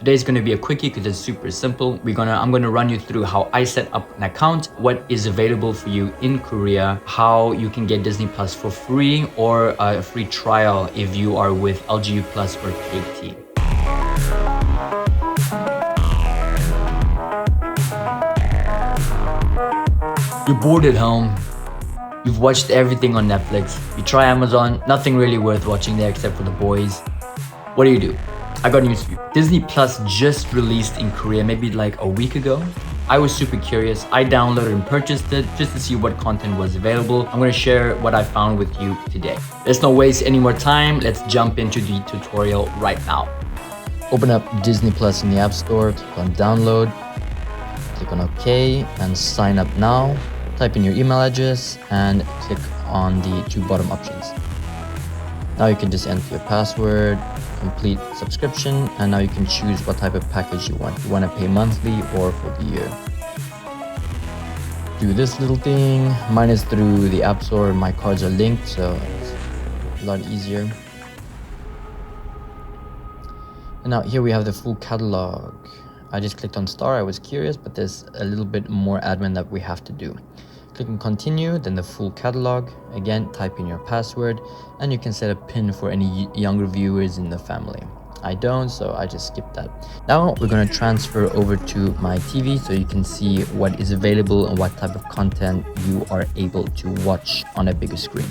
Today's gonna be a quickie because it's super simple. I'm gonna run you through how I set up an account, what is available for you in Korea, how you can get Disney Plus for free or a free trial if you are with LGU Plus or KT. You're bored at home. You've watched everything on Netflix. You try Amazon, nothing really worth watching there except for The Boys. What do? I got news for you. Disney Plus just released in Korea maybe like a week ago. I was super curious. I downloaded and purchased it just to see what content was available. I'm gonna share what I found with you today. Let's not waste any more time. Let's jump into the tutorial right now. Open up Disney Plus in the App Store, click on download, click on OK, and sign up now. Type in your email address and click on the two bottom options. Now you can just enter your password, complete subscription, and now you can choose what type of package you want. You want to pay monthly or for the year. Do this little thing. Mine is through the App Store. My cards are linked, so it's a lot easier. And now here we have the full catalog. I just clicked on Star. I was curious, but there's a little bit more admin that we have to do. Click on continue, then the full catalog. Again, type in your password, and you can set a pin for any younger viewers in the family. I don't, so I just skipped that. Now we're going to transfer over to my TV so you can see what is available and what type of content you are able to watch on a bigger screen.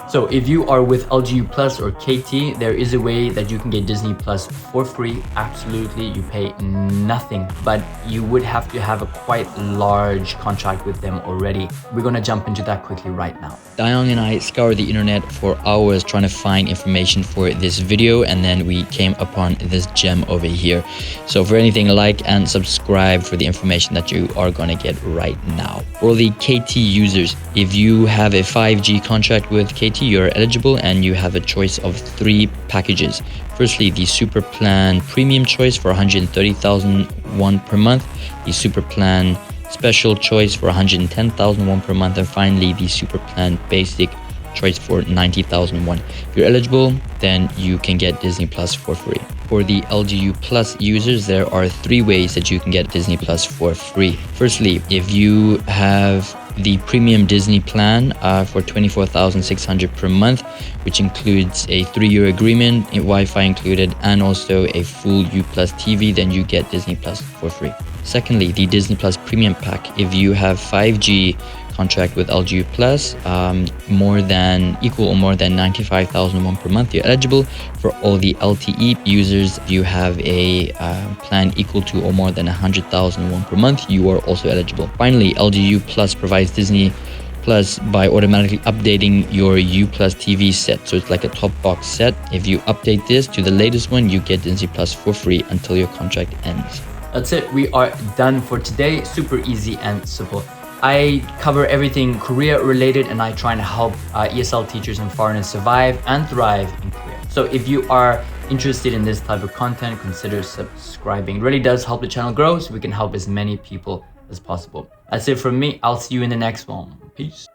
So if you are with LGU Plus or KT, there is a way that you can get Disney Plus for free. Absolutely, you pay nothing, but you would have to have a quite large contract with them already. We're gonna jump into that quickly right now. Dayong and I scoured the internet for hours trying to find information for this video, and then we came upon this gem over here. So for anything, like and subscribe for the information that you are gonna get right now. For the KT users, if you have a 5G contract with KT, you're eligible and you have a choice of 3 packages. Firstly, the Super Plan Premium choice for 130,000 won per month, the Super Plan Special choice for 110,000 won per month, and finally the Super Plan Basic choice for 90,000 won. If you're eligible, then you can get Disney Plus for free. For the LGU Plus users, there are 3 ways that you can get Disney Plus for free. Firstly, if you have the premium Disney plan for 24,600 per month, which includes a 3-year agreement, Wi-Fi included, and also a full U Plus TV, then you get Disney Plus for free. Secondly, the Disney Plus Premium Pack. If you have 5G contract with LGU Plus, equal or more than 95,000 won per month, you're eligible. For all the LTE users, if you have a plan equal to or more than 100,000 won per month, you are also eligible. Finally, LGU Plus provides Disney Plus by automatically updating your U Plus TV set. So it's like a top box set. If you update this to the latest one, you get Disney Plus for free until your contract ends. That's it. We are done for today. Super easy and simple. I cover everything Korea related, and I try and help ESL teachers and foreigners survive and thrive in Korea. So if you are interested in this type of content, consider subscribing. It really does help the channel grow so we can help as many people as possible. That's it from me. I'll see you in the next one. Peace.